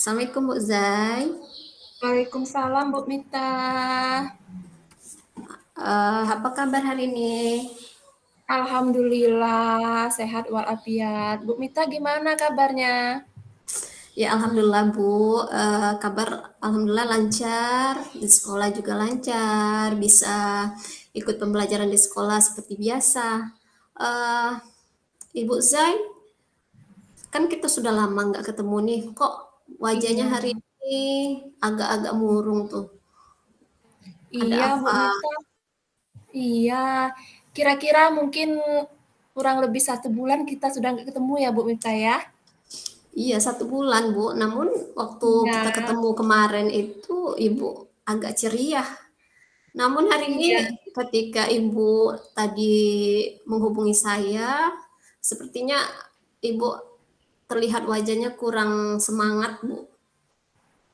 Assalamualaikum Bu Zai. Waalaikumsalam Bu Mita. Apa kabar hari ini? Alhamdulillah sehat walafiat. Bu Mita gimana kabarnya? Ya alhamdulillah Bu, kabar alhamdulillah lancar, di sekolah juga lancar, bisa ikut pembelajaran di sekolah seperti biasa. Eh, Ibu Zai, kan kita sudah lama nggak ketemu nih, kok wajahnya Iya, hari ini agak-agak murung tuh. Ada iya Bu apa? Mita. Iya, kira-kira mungkin kurang lebih 1 bulan kita sudah nggak ketemu ya Bu Mita ya? Iya 1 bulan Bu, namun waktu Iya, kita ketemu kemarin itu Ibu agak ceria. Namun hari ini iya, ketika Ibu tadi menghubungi saya, sepertinya Ibu terlihat wajahnya kurang semangat, Bu.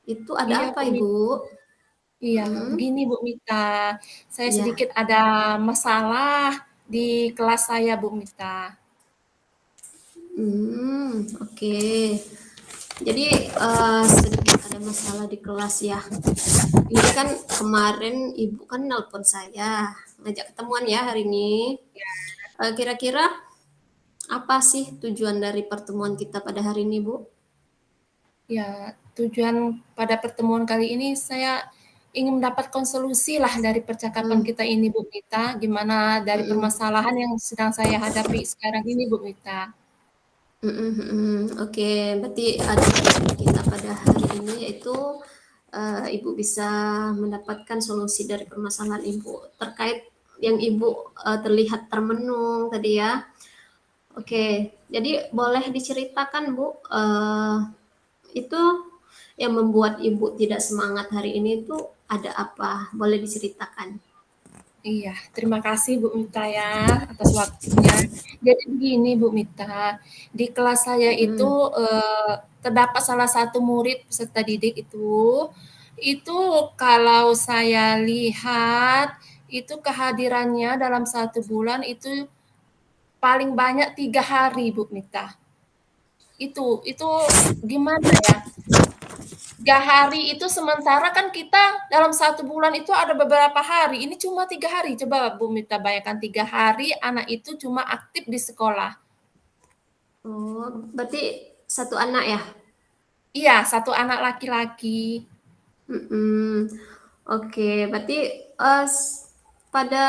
Itu ada iya apa, Bu Ibu? Mita. Iya, Mhm, begini Bu Mita, saya iya. sedikit ada masalah di kelas saya Bu Mita. Oke. Jadi, sedikit ada masalah di kelas ya. Ini kan kemarin Ibu kan nelpon saya, ngajak ketemuan ya hari ini. Kira-kira apa sih tujuan dari pertemuan kita pada hari ini, Bu? Ya, tujuan pada pertemuan kali ini saya ingin mendapatkan solusi lah dari percakapan Mmm, kita ini, Bu Mita. Gimana dari mhm. permasalahan yang sedang saya hadapi sekarang ini, Bu Mita. Mhm mhm. Oke, berarti ada tujuan kita pada hari ini yaitu, Ibu bisa mendapatkan solusi dari permasalahan Ibu terkait yang Ibu, terlihat termenung tadi ya. Oke, jadi boleh diceritakan Bu, itu yang membuat Ibu tidak semangat hari ini itu ada apa? Boleh diceritakan? Iya, terima kasih Bu Mita ya atas waktunya. Jadi begini Bu Mita, di kelas saya itu Mhm. terdapat salah satu murid peserta didik itu kalau saya lihat itu kehadirannya dalam 1 bulan itu paling banyak 3 hari, Bu Mita. Itu gimana ya? 3 hari itu sementara kan kita dalam 1 bulan itu ada beberapa hari. Ini cuma 3 hari. Coba Bu Mita bayangkan 3 hari anak itu cuma aktif di sekolah. Oh, berarti satu anak ya? Iya, satu anak laki-laki. Mhm. Oke, berarti, pada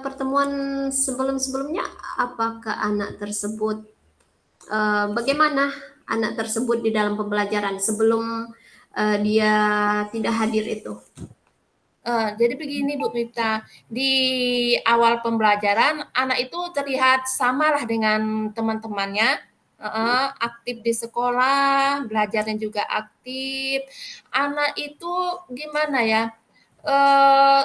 pertemuan sebelum-sebelumnya, apakah anak tersebut bagaimana anak tersebut di dalam pembelajaran sebelum, dia tidak hadir itu? Jadi begini Bu Mita, di awal pembelajaran anak itu terlihat samalah dengan teman-temannya, aktif di sekolah, belajarnya juga aktif. Anak itu gimana ya,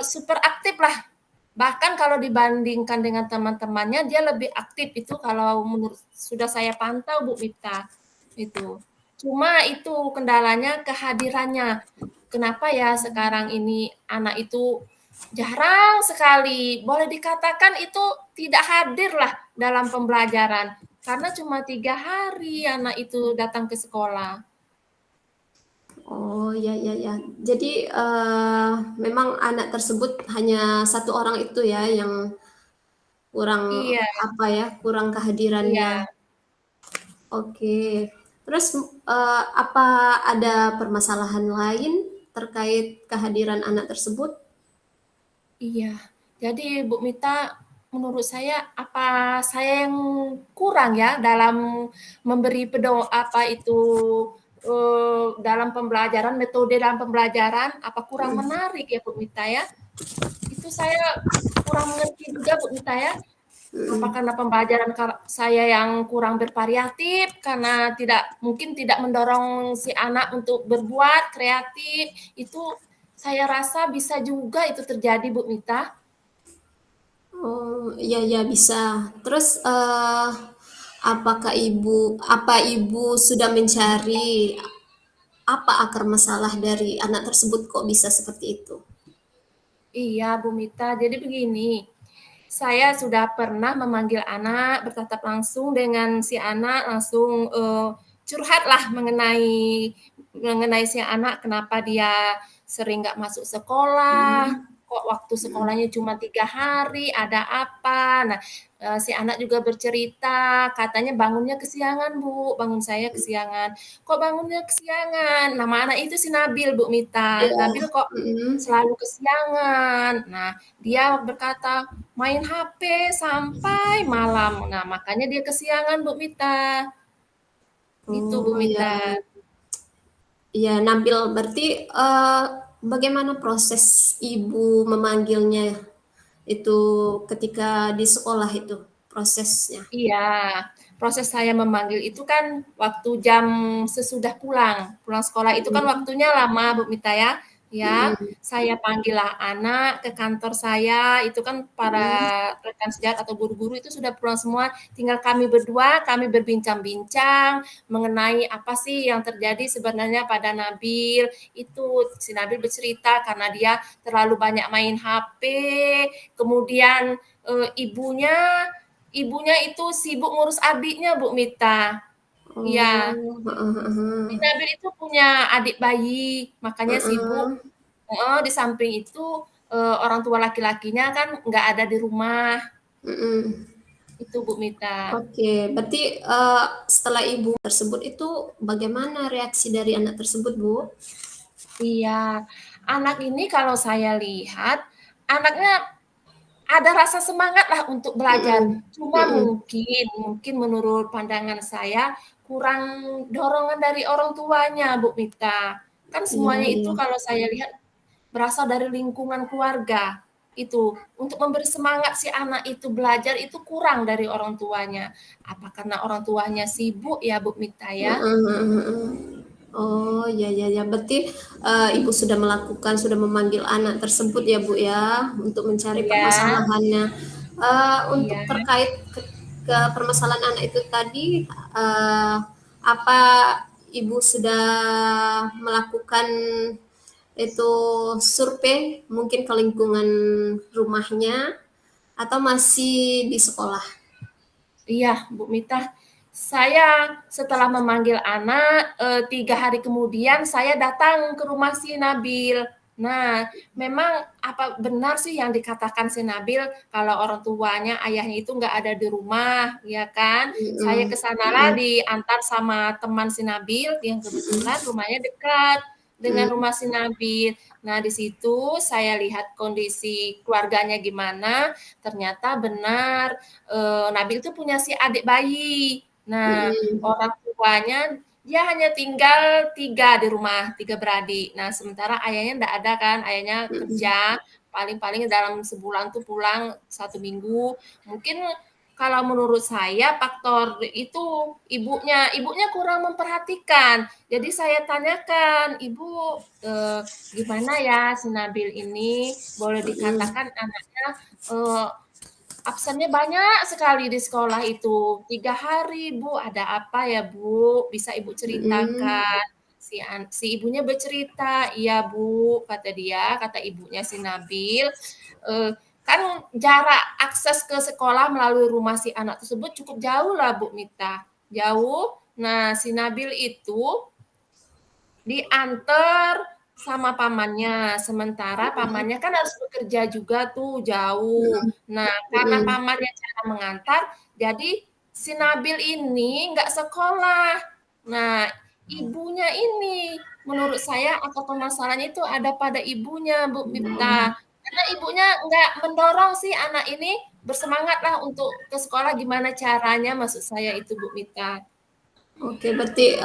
super aktif lah. Bahkan kalau dibandingkan dengan teman-temannya dia lebih aktif itu kalau menurut sudah saya pantau Bu Mita, itu. Cuma itu kendalanya kehadirannya. Kenapa ya sekarang ini anak itu jarang sekali, boleh dikatakan itu tidak hadir lah dalam pembelajaran, karena cuma 3 hari anak itu datang ke sekolah. Oh, ya ya ya. Jadi, memang anak tersebut hanya satu orang itu ya yang kurang, Iya, apa ya, kurang kehadirannya. iya. Oke. Terus, apa ada permasalahan lain terkait kehadiran anak tersebut? Iya. Jadi Bu Mita, menurut saya apa saya yang kurang ya dalam memberi apa itu, dalam pembelajaran, metode dalam pembelajaran, apa kurang Mhm menarik ya Bu Mita ya? Itu saya kurang mengerti juga Bu Mita ya. Apa mhm. karena pembelajaran saya yang kurang bervariatif, karena mungkin tidak mendorong si anak untuk berbuat kreatif, itu saya rasa bisa juga itu terjadi Bu Mita. Oh, iya iya bisa. Terus, apa Ibu sudah mencari apa akar masalah dari anak tersebut kok bisa seperti itu? Iya Bu Mita, jadi begini, saya sudah pernah memanggil anak, bertatap langsung dengan si anak, langsung curhat lah mengenai mengenai si anak kenapa dia sering nggak masuk sekolah, Mm, kok waktu mm, sekolahnya cuma 3 hari, ada apa? Nah, si anak juga bercerita, katanya bangunnya kesiangan Bu, bangun saya kesiangan. Kok bangunnya kesiangan? Nama anak itu si Nabil Bu Mita. ya, Nabil kok mm, selalu kesiangan. Nah, dia berkata main HP sampai malam. Nah, makanya dia kesiangan Bu Mita. Gitu Bu oh ya, Mita. ya Nabil berarti bagaimana proses ibu memanggilnya itu ketika di sekolah itu prosesnya? Iya, proses saya memanggil itu kan waktu jam sesudah pulang. Pulang sekolah itu kan Mm, waktunya lama, Bu Mita ya. Ya, mm, saya panggillah anak ke kantor saya, itu kan para mm, rekan sejawat atau guru-guru itu sudah pulang semua, tinggal kami berdua, kami berbincang-bincang mengenai apa sih yang terjadi sebenarnya pada Nabil. Itu si Nabil bercerita karena dia terlalu banyak main HP, kemudian ibunya Ibunya itu sibuk ngurus adiknya, Bu Mita. Iya, oh, si Nabil itu punya adik bayi, makanya sibuk. heeh. Heeh, di samping itu orang tua laki-lakinya kan nggak ada di rumah, Mm-mm. itu Bu Mita. Oke, berarti setelah ibu tersebut itu bagaimana reaksi dari anak tersebut, Bu? Iya, anak ini kalau saya lihat, anaknya ada rasa semangat lah untuk belajar. Mm-mm. Cuma Mm-mm. mungkin menurut pandangan saya kurang dorongan dari orang tuanya, Bu Mita. Kan Iya, semuanya itu iya. kalau saya lihat berasal dari lingkungan keluarga. Itu untuk memberi semangat si anak itu belajar itu kurang dari orang tuanya. Apa karena orang tuanya sibuk ya, Bu Mita ya? Heeh, heeh, heeh. Oh, ya, ya, ya. Berarti ibu sudah melakukan, sudah memanggil anak tersebut ya, Bu ya, untuk mencari Iya, permasalahannya. Untuk iya. terkait ke permasalahan anak itu tadi, apa ibu sudah melakukan itu survei mungkin ke lingkungan rumahnya atau masih di sekolah? Iya, Bu Mita. Saya setelah memanggil anak, 3 hari kemudian saya datang ke rumah si Nabil. Nah, memang apa benar sih yang dikatakan si Nabil kalau orang tuanya, ayahnya itu nggak ada di rumah, ya kan? Saya Mm-mm. ke sanalah Mm-mm. diantar sama teman si Nabil yang kebetulan Mm-mm. rumahnya dekat dengan Mm-mm. rumah si Nabil. Nah, di situ saya lihat kondisi keluarganya gimana, ternyata benar Nabil itu punya si adik bayi. Nah, Mm-mm. orang tuanya dia hanya tinggal 3 di rumah, 3 beradik. Nah, sementara ayahnya enggak ada kan, ayahnya Mm-mm. kerja, paling-paling dalam sebulan tuh pulang 1 minggu. Mungkin kalau menurut saya faktor itu ibunya kurang memperhatikan. Jadi saya tanyakan, "Ibu, gimana ya si Nabil ini? Boleh Mm-mm. dikatakan anaknya, eee, absennya banyak sekali di sekolah itu, 3 hari, Bu. Ada apa ya, Bu? Bisa Ibu Mm-mm. ceritakan?" Si ibunya bercerita, "Iya, Bu," kata dia, kata ibunya si Nabil, kan jarak akses ke sekolah melalui rumah si anak tersebut cukup jauh lah, Bu Mita, jauh. Nah, si Nabil itu diantar sama pamannya, sementara pamannya kan harus bekerja juga tuh, jauh. Nah, karena Mm-mm. pamannya jarang mengantar, jadi si Nabil ini nggak sekolah. Nah, ibunya ini menurut saya akar permasalahannya itu ada pada ibunya, Bu Mipta. Karena ibunya nggak mendorong si anak ini bersemangat lah untuk ke sekolah gimana caranya, maksud saya itu, Bu Mita. Oke, berarti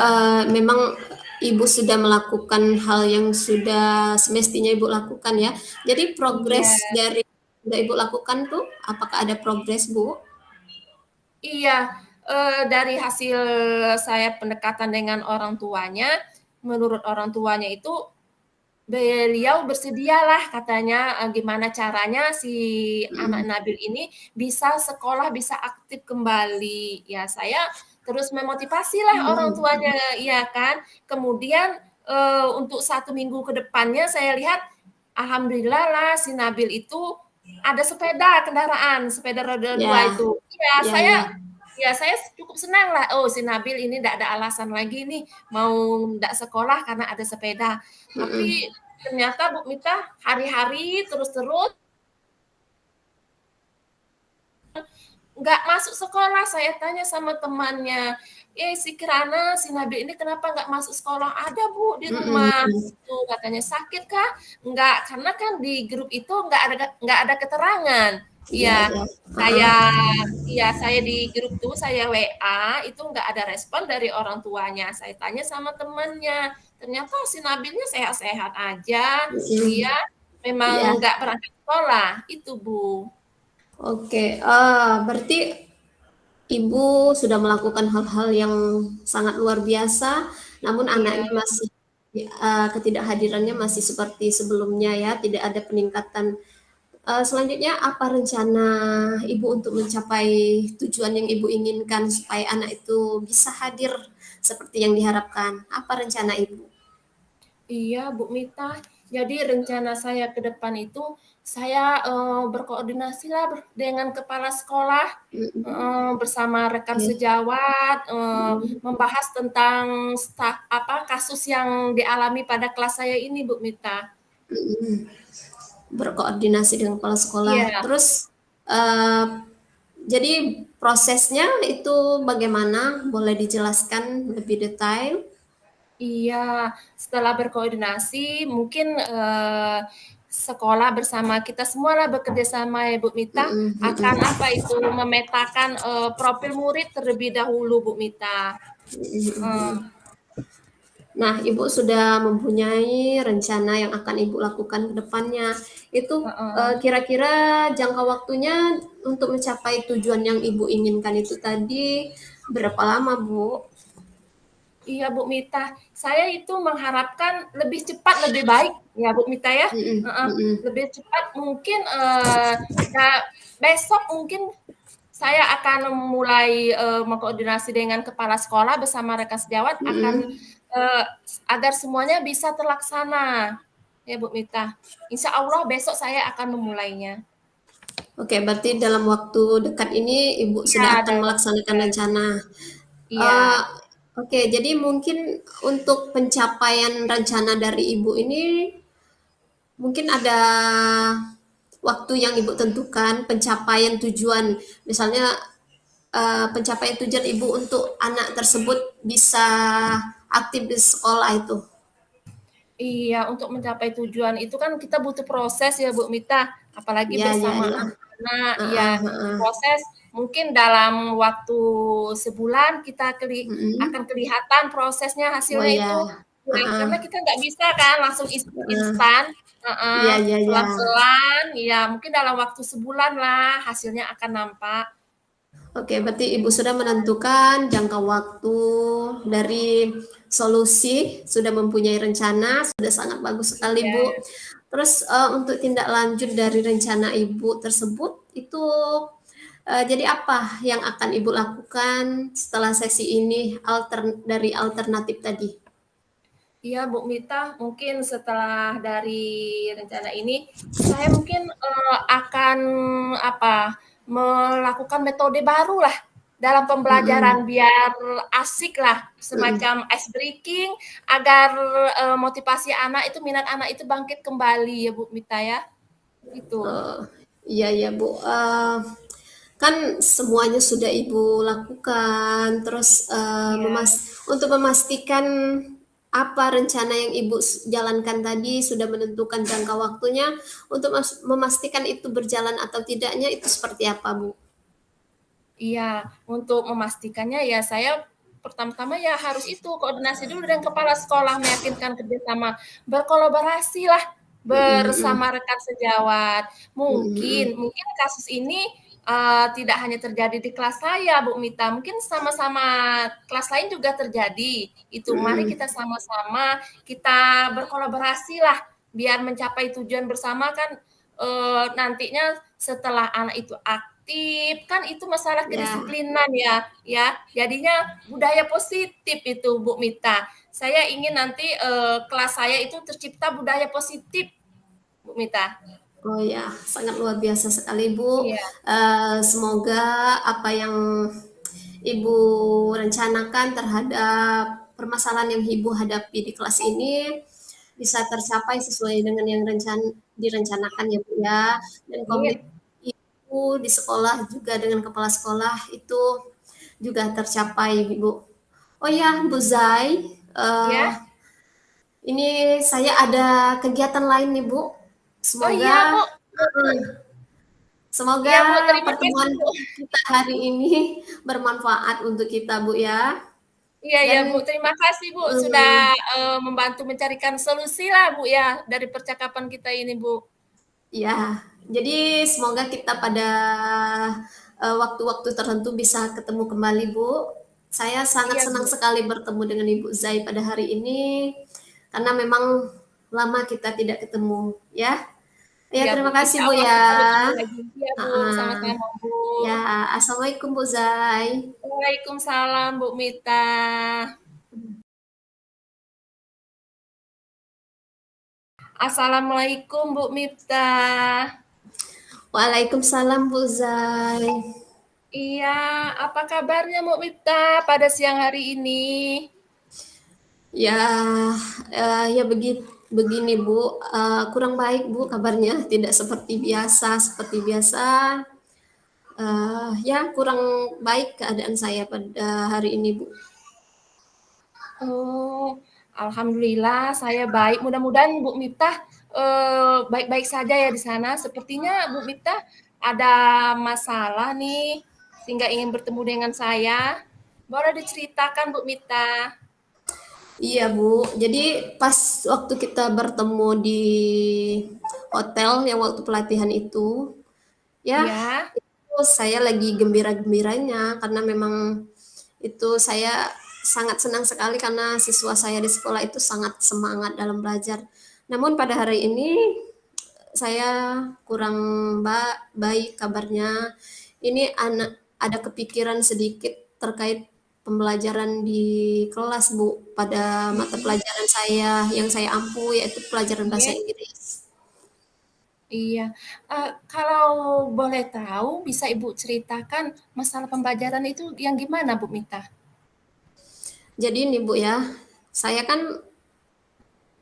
memang ibu sudah melakukan hal yang sudah semestinya ibu lakukan ya. Jadi progres Iya. dari sudah ibu lakukan tuh, apakah ada progres, Bu? Iya, dari hasil saya pendekatan dengan orang tuanya, menurut orang tuanya itu beliau bersedialah katanya, gimana caranya si anak Mm-mm. Nabil ini bisa sekolah, bisa aktif kembali. Ya saya terus memotivasilah orang Mm-mm. tuanya, iya kan. Kemudian, untuk 1 minggu ke depannya saya lihat alhamdulillah lah si Nabil itu ada sepeda kendaraan, sepeda roda 2 Ya, itu. Iya, ya, saya ya. Ya saya cukup senang lah, oh si Nabil ini nggak ada alasan lagi nih mau nggak sekolah karena ada sepeda. Mm-mm. Tapi ternyata Bu Mita hari-hari terus-terus nggak masuk sekolah. Saya tanya sama temannya, si Kirana, si Nabil ini kenapa nggak masuk sekolah? Ada Bu di Mm-mm. rumah. Tuh katanya sakit kah? Nggak, karena kan di grup itu nggak ada keterangan. Iya, Iya, iya. saya Uh-uh. saya di grup tuh saya WA itu nggak ada respon dari orang tuanya. Saya tanya sama temannya, ternyata si Nabilnya sehat-sehat aja. Mm-mm. Dia memang Iya. nggak berangkat sekolah. Itu Bu. Oke. Berarti ibu sudah melakukan hal-hal yang sangat luar biasa, namun Iya. anaknya masih ketidakhadirannya masih seperti sebelumnya ya, tidak ada peningkatan. Selanjutnya apa rencana ibu untuk mencapai tujuan yang ibu inginkan supaya anak itu bisa hadir seperti yang diharapkan? Apa rencana ibu? Iya, Bu Mita. Jadi rencana saya ke depan itu saya berkoordinasi lah dengan kepala sekolah Mm-mm. bersama rekan Oke. sejawat Mm-mm. membahas tentang kasus yang dialami pada kelas saya ini, Bu Mita. Mm-mm. Berkoordinasi dengan kepala sekolah. Iya, Terus eh, jadi prosesnya itu bagaimana? Boleh dijelaskan lebih detail? iya. Setelah berkoordinasi, mungkin sekolah bersama kita semua lah bekerja sama ya Bu Mita Mm-mm, akan mm-mm, apa itu memetakan profil murid terlebih dahulu Bu Mita. mm-mm. Eh, Nah, Ibu sudah mempunyai rencana yang akan Ibu lakukan ke depannya. Itu uh, kira-kira jangka waktunya untuk mencapai tujuan yang Ibu inginkan itu tadi berapa lama, Bu? Iya Bu Mita, saya itu mengharapkan lebih cepat lebih baik ya Bu Mita ya. Mm-mm, mm-mm, Lebih cepat mungkin nah, besok mungkin saya akan mulai mengkoordinasi dengan kepala sekolah bersama rekan sejawat akan mm-mm. eh, agar semuanya bisa terlaksana ya Bu Mita. Insya Allah besok saya akan memulainya. Oke, berarti dalam waktu dekat ini Ibu sudah Iya akan dalam waktu melaksanakan dekat. rencana. Eh, Iya. oke, jadi mungkin untuk pencapaian rencana dari Ibu ini mungkin ada waktu yang Ibu tentukan pencapaian tujuan, misalnya pencapaian tujuan Ibu untuk anak tersebut bisa aktif di sekolah itu. Iya, untuk mencapai tujuan itu kan kita butuh proses ya Bu Mita, apalagi Ya, ya, bersama ya. anak-anak. Heeh, Ya, heeh. proses mungkin dalam waktu sebulan kita akan Mm-mm. kelihatan prosesnya, Oh hasilnya ya, itu. Ya, heeh, karena kita nggak bisa kan langsung heeh. instan, Iya, iya, iya. pelan-pelan. Ya, mungkin dalam waktu sebulan lah hasilnya akan nampak. Oke, berarti Ibu sudah menentukan jangka waktu dari solusi, sudah mempunyai rencana, sudah sangat bagus sekali, Iya. Bu. Terus untuk tindak lanjut dari rencana Ibu tersebut itu jadi apa yang akan Ibu lakukan setelah sesi ini dari alternatif tadi? Iya, Bu Mita, mungkin setelah dari rencana ini, saya mungkin akan apa melakukan metode baru lah dalam Mm-mm, pembelajaran biar asik lah, mm-mm. semacam ice breaking agar motivasi anak itu minat anak itu bangkit kembali ya Bu Mita ya, itu. Oh, iya, iya, Bu. Kan semuanya sudah Ibu lakukan, terus Iya. untuk memastikan apa rencana yang Ibu jalankan tadi sudah menentukan jangka waktunya untuk memastikan itu berjalan atau tidaknya itu seperti apa, Bu? Iya, untuk memastikannya ya saya pertama-tama ya harus itu koordinasi dulu dengan kepala sekolah, meyakinkan kerjasama, berkolaborasi lah Mm-mm, mm-mm, bersama rekan sejawat. mm-mm, Mungkin kasus ini tidak hanya terjadi di kelas saya, Bu Mita, mungkin sama-sama kelas lain juga terjadi. Itu mari mm-mm. kita sama-sama kita berkolaborasi lah biar mencapai tujuan bersama kan nantinya setelah anak itu aktif kan itu masalah Ya, kedisiplinan ya jadinya budaya positif itu Bu Mita. Saya ingin nanti kelas saya itu tercipta budaya positif Bu Mita. oh ya, sangat luar biasa sekali, Bu. Iya. Semoga apa yang Ibu rencanakan terhadap permasalahan yang Ibu hadapi di kelas ini bisa tercapai sesuai dengan yang direncanakan ya Bu ya. Dan Amin. komitmen Ibu di sekolah juga dengan kepala sekolah itu juga tercapai Ibu. Oh ya Bu Zai, Ya. ini saya ada kegiatan lain nih Bu. Oh iya, Semoga Bu. semoga Iya, Bu. Terima kasih, pertemuan Bu. kita hari ini bermanfaat untuk kita Bu ya. Iya, iya, Bu. Dan Terima kasih, Bu, sudah mm, membantu mencarikan solusi lah, Bu, ya, dari percakapan kita ini, Bu. ya, jadi semoga kita pada waktu-waktu tertentu bisa ketemu kembali Bu. Saya sangat Iya, senang Bu. sekali bertemu dengan Ibu Zai pada hari ini karena memang lama kita tidak ketemu ya. Ya, Iya, Bu. terima kasih Bu Insyaallah ya. kita bertemu lagi. Iya, Bu. Heeh. Sama-sama, Bu. Ya, assalamualaikum Bu Zai. Waalaikumsalam, Bu Mita. Assalamualaikum, Bu Mita. Waalaikumsalam Bu Zai. Iya, apa kabarnya, Bu Mita, pada siang hari ini? Ya, ya begini Bu, kurang baik Bu kabarnya, tidak seperti biasa. Seperti biasa, ya kurang baik keadaan saya pada hari ini Bu. Oh, alhamdulillah saya baik. Mudah-mudahan Bu Miftah baik-baik saja ya di sana. Sepertinya Bu Miftah ada masalah nih, sehingga ingin bertemu dengan saya. Boleh diceritakan Bu Miftah? Iya Bu, jadi pas waktu kita bertemu di hotel yang waktu pelatihan itu, ya Ya, itu saya lagi gembira-gembiranya karena memang itu saya sangat senang sekali karena siswa saya di sekolah itu sangat semangat dalam belajar. Namun pada hari ini saya kurang baik kabarnya. Ini anak ada kepikiran sedikit terkait pembelajaran di kelas, Bu, pada mata pelajaran saya yang saya ampu yaitu pelajaran bahasa oke. Inggris. Iya. Kalau boleh tahu, bisa Ibu ceritakan masalah pembelajaran itu yang gimana, Bu Miftah? Jadi nih, Bu ya, saya kan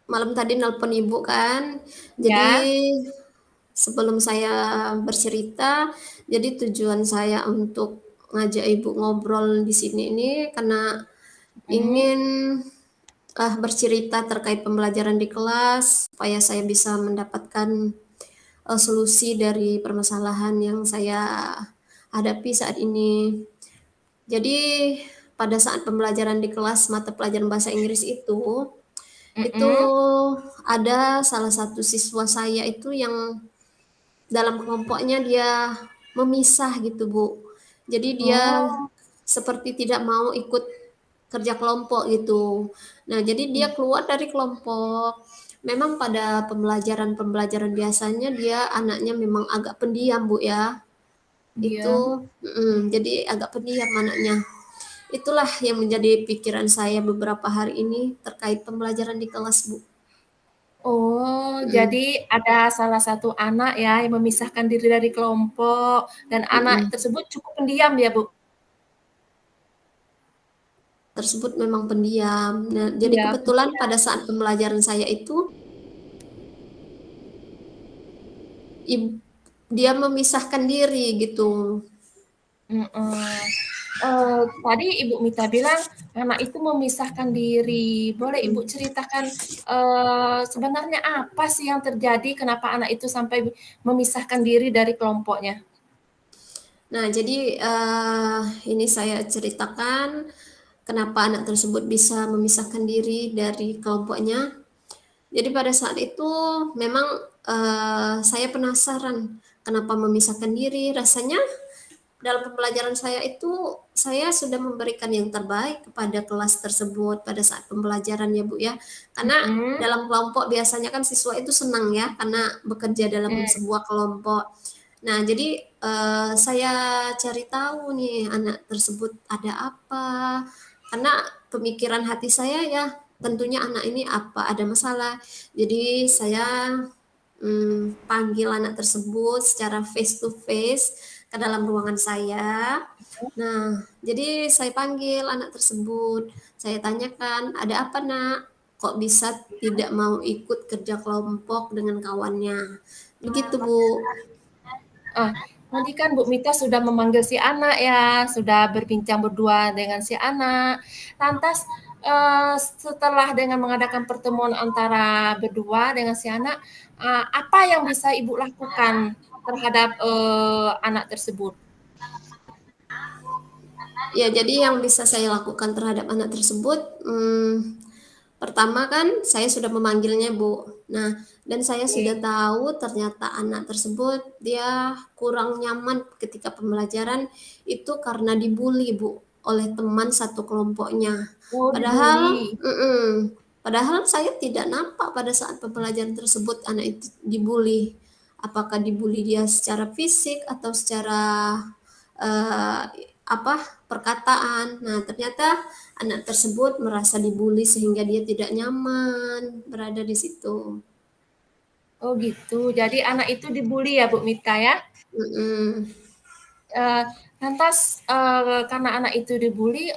malam tadi nelpon Ibu kan. Jadi Ya. sebelum saya bercerita, jadi tujuan saya untuk ngajak Ibu ngobrol di sini ini karena Mhm. ingin bercerita terkait pembelajaran di kelas supaya saya bisa mendapatkan solusi dari permasalahan yang saya hadapi saat ini. Jadi pada saat pembelajaran di kelas mata pelajaran bahasa Inggris itu Mhm. ada salah satu siswa saya itu yang dalam kelompoknya dia memisah gitu Bu. Jadi dia Oh, seperti tidak mau ikut kerja kelompok gitu. Nah, jadi dia keluar dari kelompok. Memang pada pembelajaran-pembelajaran biasanya dia anaknya memang agak pendiam Bu ya. iya. Jadi agak pendiam anaknya. Itulah yang menjadi pikiran saya beberapa hari ini terkait pembelajaran di kelas Bu. Oh, Mm, jadi ada salah satu anak ya yang memisahkan diri dari kelompok dan anak mm. tersebut cukup pendiam ya, Bu? Tersebut memang pendiam. Nah, jadi Iya, kebetulan pendiam. pada saat pembelajaran saya itu dia memisahkan diri gitu. Mhm. Tadi Ibu Mita bilang anak itu memisahkan diri. Boleh Ibu Mm. ceritakan sebenarnya apa sih yang terjadi? Kenapa anak itu sampai memisahkan diri dari kelompoknya? Nah, jadi ini saya ceritakan kenapa anak tersebut bisa memisahkan diri dari kelompoknya. Jadi pada saat itu memang saya penasaran kenapa memisahkan diri. Rasanya dalam pembelajaran saya itu saya sudah memberikan yang terbaik kepada kelas tersebut pada saat pembelajaran ya Bu ya. Karena Mhm. dalam kelompok biasanya kan siswa itu senang ya karena bekerja dalam Mhm. sebuah kelompok. Nah, jadi saya cari tahu nih anak tersebut ada apa. Karena pemikiran hati saya ya tentunya anak ini apa ada masalah. Jadi saya panggil anak tersebut secara face to face ke dalam ruangan saya. Nah, jadi saya panggil anak tersebut, saya tanyakan, "Ada apa, Nak? Kok bisa tidak mau ikut kerja kelompok dengan kawannya?" Begitu, Bu. Ah, tadi kan Bu Mita sudah memanggil si anak ya, sudah berbincang berdua dengan si anak. Lantas setelah dengan mengadakan pertemuan antara berdua dengan si anak, apa yang bisa Ibu lakukan terhadap anak tersebut? Ya, jadi yang bisa saya lakukan terhadap anak tersebut, pertama kan saya sudah memanggilnya, Bu. Nah, dan saya sudah Oke. tahu ternyata anak tersebut dia kurang nyaman ketika pembelajaran itu karena dibully, Bu, oleh teman satu kelompoknya. Oh, Padahal dibully. padahal saya tidak nampak pada saat pembelajaran tersebut anak itu dibully. Apakah dibully dia secara fisik atau secara eh, apa perkataan. Nah, ternyata anak tersebut merasa dibully sehingga dia tidak nyaman berada di situ. Oh gitu. Jadi anak itu dibully ya Bu Mita ya? Mm-mm. Eh, lantas karena anak itu dibully,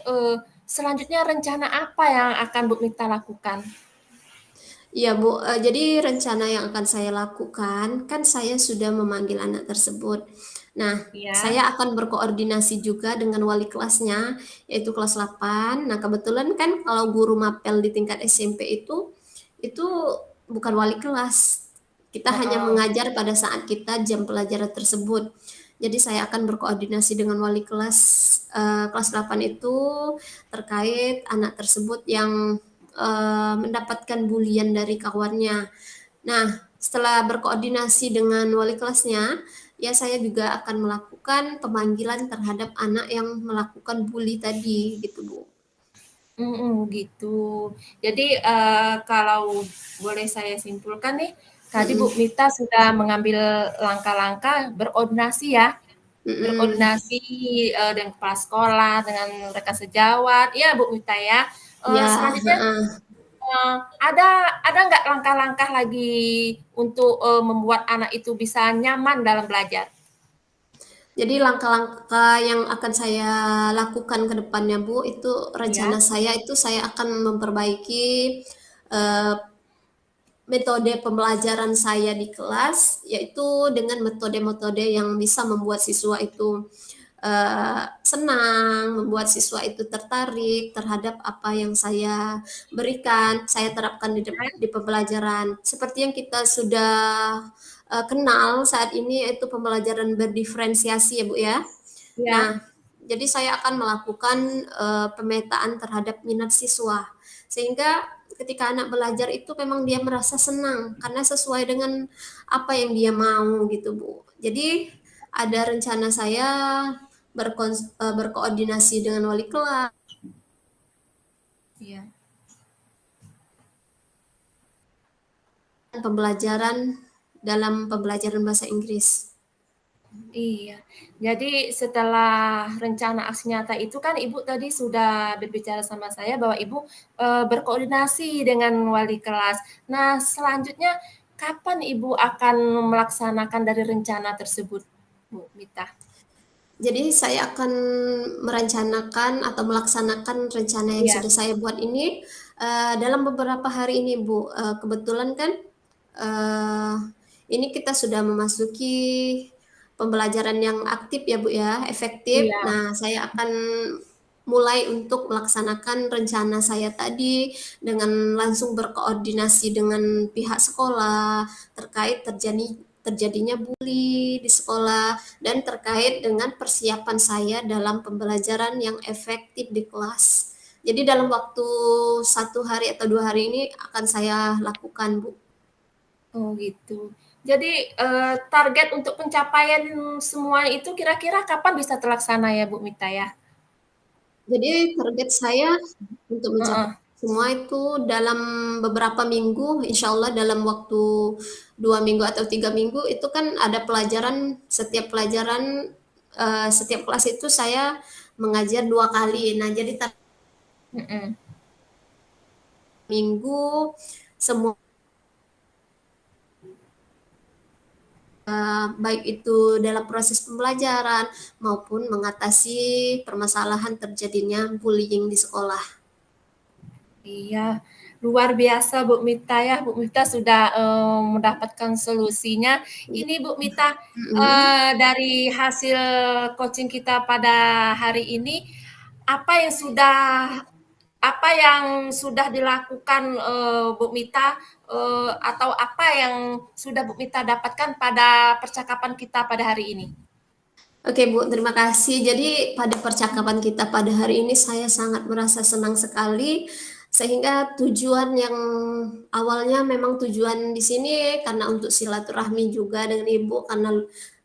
selanjutnya rencana apa yang akan Bu Mita lakukan? Iya, Bu. Jadi rencana yang akan saya lakukan, kan saya sudah memanggil anak tersebut. Nah, Ya. saya akan berkoordinasi juga dengan wali kelasnya, yaitu kelas 8. Nah, kebetulan kan kalau guru mapel di tingkat SMP itu bukan wali kelas. Kita hanya Heeh. mengajar pada saat kita jam pelajaran tersebut. Jadi saya akan berkoordinasi dengan wali kelas kelas 8 itu terkait anak tersebut yang mendapatkan bulian dari kawannya. Nah, setelah berkoordinasi dengan wali kelasnya, ya saya juga akan melakukan pemanggilan terhadap anak yang melakukan bully tadi, gitu Bu. Gitu. Jadi, kalau boleh saya simpulkan nih, tadi Bu Mm-mm. Mita sudah mengambil langkah-langkah berkoordinasi ya, Mm-mm. berkoordinasi, dengan kepala sekolah, dengan rekan sejawat, ya Bu Mita ya. Ya, Selanjutnya, heeh. ada nggak langkah-langkah lagi untuk, membuat anak itu bisa nyaman dalam belajar? Jadi langkah-langkah yang akan saya lakukan ke depannya Bu, itu rencana Ya, saya itu saya akan memperbaiki eh, metode pembelajaran saya di kelas, yaitu dengan metode-metode yang bisa membuat siswa itu senang, membuat siswa itu tertarik terhadap apa yang saya berikan, saya terapkan di pembelajaran. Seperti yang kita sudah kenal saat ini, yaitu pembelajaran berdiferensiasi ya Bu ya. ya. Nah, jadi saya akan melakukan pemetaan terhadap minat siswa, sehingga ketika anak belajar itu memang dia merasa senang karena sesuai dengan apa yang dia mau gitu Bu. Jadi ada rencana saya berkoordinasi dengan wali kelas Iya. pembelajaran dalam pembelajaran bahasa Inggris. Iya, jadi setelah rencana aksi nyata itu kan Ibu tadi sudah berbicara sama saya bahwa Ibu berkoordinasi dengan wali kelas. Nah, selanjutnya kapan Ibu akan melaksanakan dari rencana tersebut, Bu Mita? Jadi saya akan merencanakan atau melaksanakan rencana yang Iya, sudah saya buat ini dalam beberapa hari ini, Bu. Kebetulan kan eh, ini kita sudah memasuki pembelajaran yang aktif ya, Bu ya, efektif. iya. Nah, saya akan mulai untuk melaksanakan rencana saya tadi dengan langsung berkoordinasi dengan pihak sekolah terkait terjadinya bully di sekolah dan terkait dengan persiapan saya dalam pembelajaran yang efektif di kelas. Jadi dalam waktu 1 hari atau 2 hari ini akan saya lakukan, Bu. Oh gitu. Jadi target untuk pencapaian semua itu kira-kira kapan bisa terlaksana ya, Bu Mita ya? Jadi target saya untuk mencapai Heeh. semua itu dalam beberapa minggu, insya Allah dalam waktu 2 minggu atau 3 minggu itu kan ada pelajaran, setiap kelas itu saya mengajar 2 kali. Nah, jadi Mm-mm. minggu semua baik itu dalam proses pembelajaran maupun mengatasi permasalahan terjadinya bullying di sekolah. Iya, luar biasa Bu Mita ya. Bu Mita sudah mendapatkan solusinya. Iya. Ini Bu Mita, Mhm. dari hasil coaching kita pada hari ini, apa yang sudah dilakukan Bu Mita, atau apa yang sudah Bu Mita dapatkan pada percakapan kita pada hari ini? Oke Bu, terima kasih. Jadi pada percakapan kita pada hari ini saya sangat merasa senang sekali, sehingga tujuan yang awalnya memang tujuan di sini karena untuk silaturahmi juga dengan Ibu, karena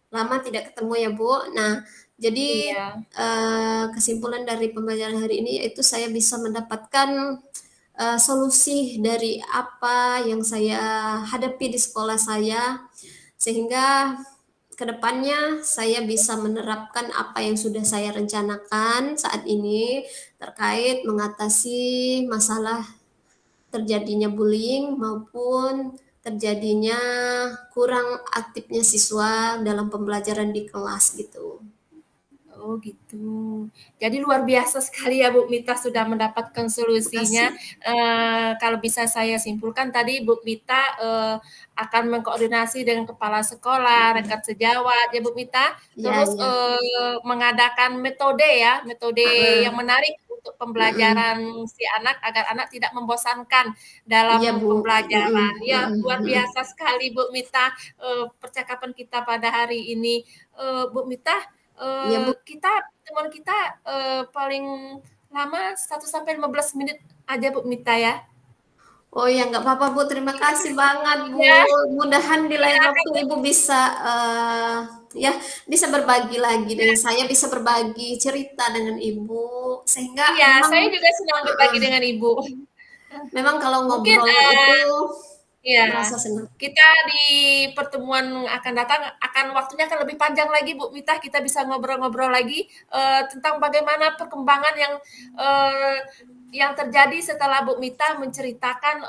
lama tidak ketemu ya Bu. Nah, jadi Iya. kesimpulan dari pembelajaran hari ini yaitu saya bisa mendapatkan solusi dari apa yang saya hadapi di sekolah saya, sehingga kedepannya saya bisa menerapkan apa yang sudah saya rencanakan saat ini terkait mengatasi masalah terjadinya bullying maupun terjadinya kurang aktifnya siswa dalam pembelajaran di kelas gitu. Oh gitu. Jadi luar biasa sekali ya Bu Mita sudah mendapatkan Terima solusinya. kasih. Kalau bisa saya simpulkan tadi Bu Mita akan mengkoordinasi dengan kepala sekolah, rekan sejawat ya Bu Mita. Iya, Terus iya. mengadakan metode ya, metode Heeh. yang menarik untuk Mhm. pembelajaran si anak agar anak tidak membosankan Iya dalam Bu. Mhm, pembelajaran. Ya mhm, luar mhm. biasa sekali Bu Mita percakapan kita pada hari ini. Bu Mita, Iya Bu. pertemuan kita paling lama 1 sampai 15 menit aja Bu Mita ya. Oh ya, nggak apa-apa Bu, terima kasih banget Bu. Ya, Mudahan di lain iya waktu kan. Ibu bisa, ya bisa berbagi lagi dengan Ya, saya, bisa berbagi cerita dengan Ibu, sehingga iya, memang saya juga senang berbagi heeh, dengan Ibu. memang kalau Mungkin ngobrol itu iya, merasa senang. kita di pertemuan akan datang waktunya akan lebih panjang lagi Bu Mita, kita bisa ngobrol-ngobrol lagi tentang bagaimana perkembangan yang terjadi setelah Bu Mita menceritakan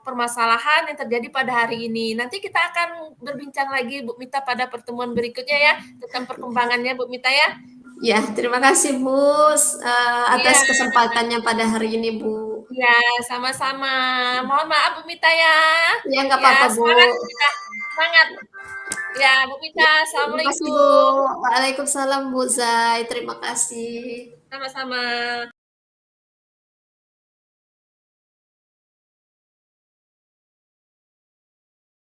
permasalahan yang terjadi pada hari ini. Nanti kita akan berbincang lagi Bu Mita pada pertemuan berikutnya ya tentang perkembangannya Bu Mita ya. Ya, terima kasih Bu, Iya, atas kesempatannya pada hari ini Bu. iya, sama-sama. Mohon maaf Bu Mita ya. Ya, nggak Ya, apa-apa Bu. semangat Bu Mita. Semangat. Ya, Bu Mita, Ya, terima kasih Bu. assalamualaikum. Waalaikumsalam Bu Zai, terima kasih. Sama-sama.